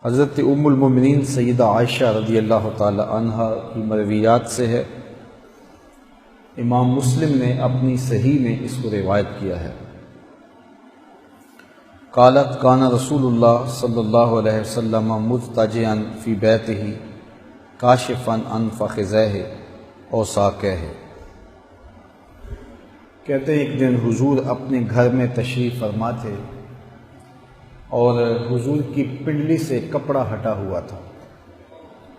حضرت ام المومنین سیدہ عائشہ رضی اللہ تعالی عنہا کی مرویات سے ہے، امام مسلم نے اپنی صحیح میں اس کو روایت کیا ہے۔ قالت کان رسول اللہ صلی اللہ علیہ وسلم مضطجعا فی بیتہ کاشفا عن فخذیہ او ساقیہ۔ کہتے ہیں ایک دن حضور اپنے گھر میں تشریف فرما تھے اور حضور کی پنڈلی سے کپڑا ہٹا ہوا تھا۔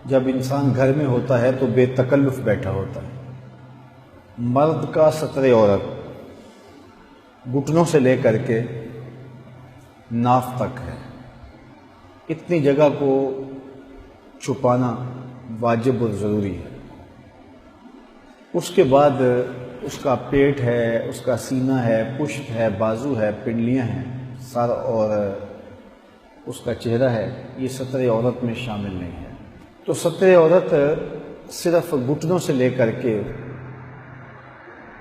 جب انسان گھر میں ہوتا ہے تو بے تکلف بیٹھا ہوتا ہے۔ مرد کا ستر عورت گھٹنوں سے لے کر کے ناف تک ہے، اتنی جگہ کو چھپانا واجب اور ضروری ہے۔ اس کے بعد اس کا پیٹ ہے، اس کا سینہ ہے، پشت ہے، بازو ہے، پنڈلیاں ہیں، سر اور اس کا چہرہ ہے، یہ ستر عورت میں شامل نہیں ہے۔ تو ستر عورت صرف گھٹنوں سے لے کر کے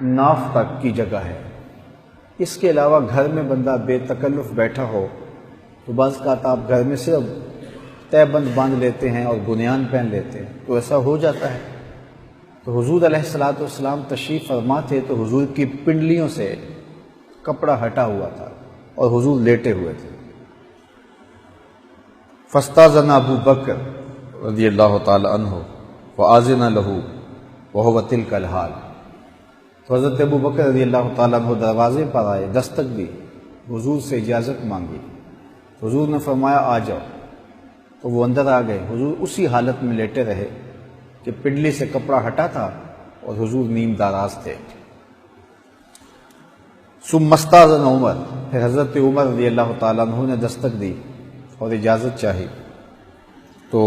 ناف تک کی جگہ ہے۔ اس کے علاوہ گھر میں بندہ بے تکلف بیٹھا ہو تو بعض اوقات آپ گھر میں صرف تہ بند باندھ لیتے ہیں اور بنیان پہن لیتے ہیں، تو ایسا ہو جاتا ہے۔ تو حضور علیہ الصلوۃ والسلام تشریف فرما تھے تو حضور کی پنڈلیوں سے کپڑا ہٹا ہوا تھا اور حضور لیٹے ہوئے تھے۔ فاستاذن ابو بکر رضی اللہ تعالی عنہ فآذن له وهو تلك الحال۔ تو حضرت ابو بکر رضی اللہ تعالیٰ عنہ دروازے پر آئے، دستک دی، حضور سے اجازت مانگی، حضور نے فرمایا آ جاؤ، تو وہ اندر آ گئے۔ حضور اسی حالت میں لیٹے رہے کہ پنڈلی سے کپڑا ہٹا تھا اور حضور نیم داراز تھے۔ ثم استاذن عمر، پھر حضرت عمر رضی اللہ تعالیٰ عنہ نے دستک دی اور اجازت چاہی، تو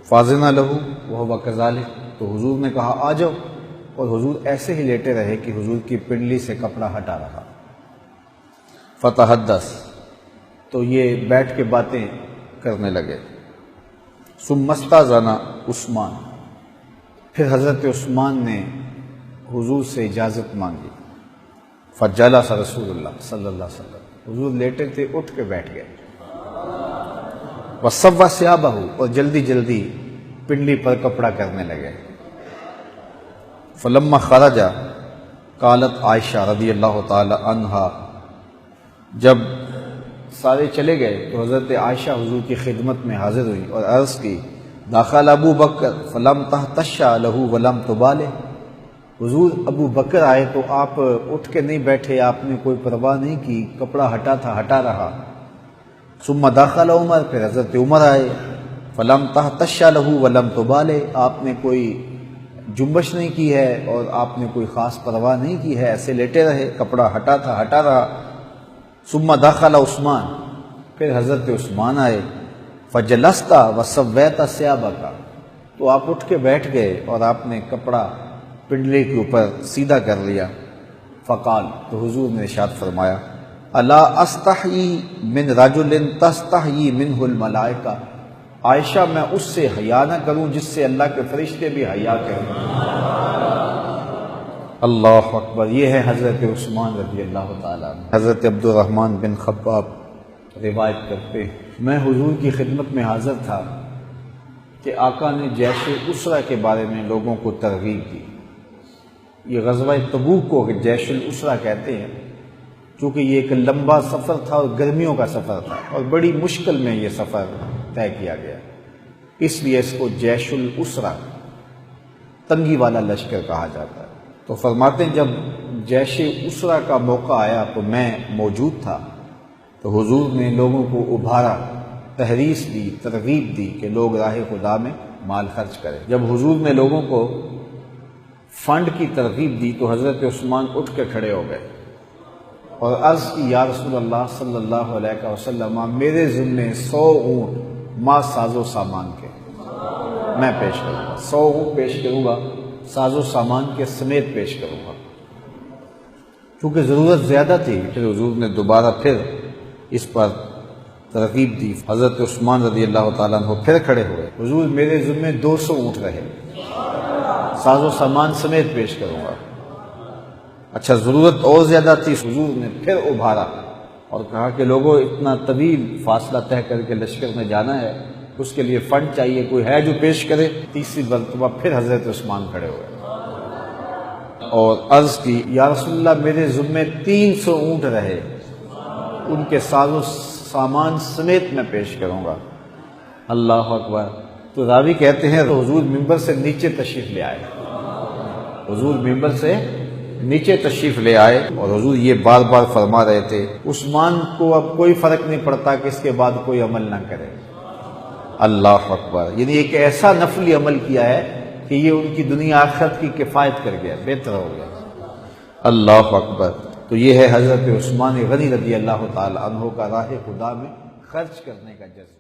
فاذن لہ وہو کذالک، تو حضور نے کہا آ جاؤ، اور حضور ایسے ہی لیٹے رہے کہ حضور کی پنڈلی سے کپڑا ہٹا رہا۔ فتحدث، تو یہ بیٹھ کے باتیں کرنے لگے۔ ثم استاذن عثمان، پھر حضرت عثمان نے حضور سے اجازت مانگی۔ فجلس رسول اللہ صلی اللہ علیہ وسلم، حضور لیٹے تھے، اٹھ کے بیٹھ گئے۔ وصوّ ثیابہ، اور جلدی جلدی پنڈلی پر کپڑا کرنے لگے۔ فلما خرج قالت عائشہ رضی اللہ تعالی عنہا، جب سارے چلے گئے تو حضرت عائشہ حضور کی خدمت میں حاضر ہوئی اور عرض کی داخل ابو بکر فلم تحتش لہ ولم تبالہ، حضور ابو بکر آئے تو آپ اٹھ کے نہیں بیٹھے، آپ نے کوئی پرواہ نہیں کی، کپڑا ہٹا تھا، ہٹا رہا۔ ثم داخل عمر، پھر حضرت عمر آئے، فلم تحتش لہ ولم تبالہ، آپ نے کوئی جنبش نہیں کی ہے اور آپ نے کوئی خاص پرواہ نہیں کی ہے، ایسے لیٹے رہے، کپڑا ہٹا تھا، ہٹا رہا۔ ثم داخل عثمان، پھر حضرت عثمان آئے، فجلست وسویت ثیابک، تو آپ اٹھ کے بیٹھ گئے اور آپ نے کپڑا پنڈلی کے اوپر سیدھا کر لیا۔ فقال، تو حضور نے ارشاد فرمایا الا استحیی من رجل تستحیی منہ الملائکہ، عائشہ میں اس سے حیا نہ کروں جس سے اللہ کے فرشتے بھی حیا کریں۔ اللہ اکبر، یہ ہے حضرت عثمان رضی اللہ تعالیٰ عنہ۔ حضرت عبد الرحمن بن خباب روایت کرتے ہیں، میں حضور کی خدمت میں حاضر تھا کہ آقا نے جیش الاسرہ کے بارے میں لوگوں کو ترغیب دی۔ یہ غزوہ تبوک کو جیش الاسرہ کہتے ہیں، چونکہ یہ ایک لمبا سفر تھا اور گرمیوں کا سفر تھا اور بڑی مشکل میں یہ سفر طے کیا گیا، اس لیے اس کو جیش الاسرہ، تنگی والا لشکر کہا جاتا ہے۔ تو فرماتے ہیں جب جیش اسرہ کا موقع آیا تو میں موجود تھا، تو حضور نے لوگوں کو ابھارا، تحریص دی، ترغیب دی کہ لوگ راہ خدا میں مال خرچ کریں۔ جب حضور نے لوگوں کو فنڈ کی ترغیب دی تو حضرت عثمان اٹھ کے کھڑے ہو گئے اور عرض کی یا رسول اللہ صلی اللہ علیہ وسلم، میرے ذمے 100 اونٹ ما ساز و سامان کے میں پیش کروں گا، 100 اونٹ پیش کروں گا، ساز و سامان کے سمیت پیش کروں گا۔ چونکہ ضرورت زیادہ تھی، پھر حضور نے دوبارہ پھر اس پر ترغیب دی۔ حضرت عثمان رضی اللہ تعالیٰ عنہ پھر کھڑے ہوئے، حضور میرے ذمے 200 اونٹ رہے، ساز و سامان سمیت پیش کروں گا۔ اچھا ضرورت اور زیادہ تھی، حضور نے پھر ابھارا اور کہا کہ لوگوں اتنا طویل فاصلہ طے کر کے لشکر میں جانا ہے، اس کے لیے فنڈ چاہیے، کوئی ہے جو پیش کرے؟ تیسری مرتبہ پھر حضرت عثمان کھڑے ہوئے اور عرض کی، یا رسول اللہ میرے ذمے 300 اونٹ رہے، ان کے سازو سامان سمیت میں پیش کروں گا۔ اللہ اکبر۔ تو راوی کہتے ہیں حضور ممبر سے نیچے تشریف لے آئے، حضور ممبر سے نیچے تشریف لے آئے اور حضور یہ بار بار فرما رہے تھے، عثمان کو اب کوئی فرق نہیں پڑتا کہ اس کے بعد کوئی عمل نہ کرے۔ اللہ اکبر۔ یعنی ایک ایسا نفلی عمل کیا ہے کہ یہ ان کی دنیا آخرت کی کفایت کر گیا، بہتر ہو گیا۔ اللہ اکبر۔ تو یہ ہے حضرت عثمان غنی رضی اللہ تعالی عنہ کا راہ خدا میں خرچ کرنے کا جذبہ۔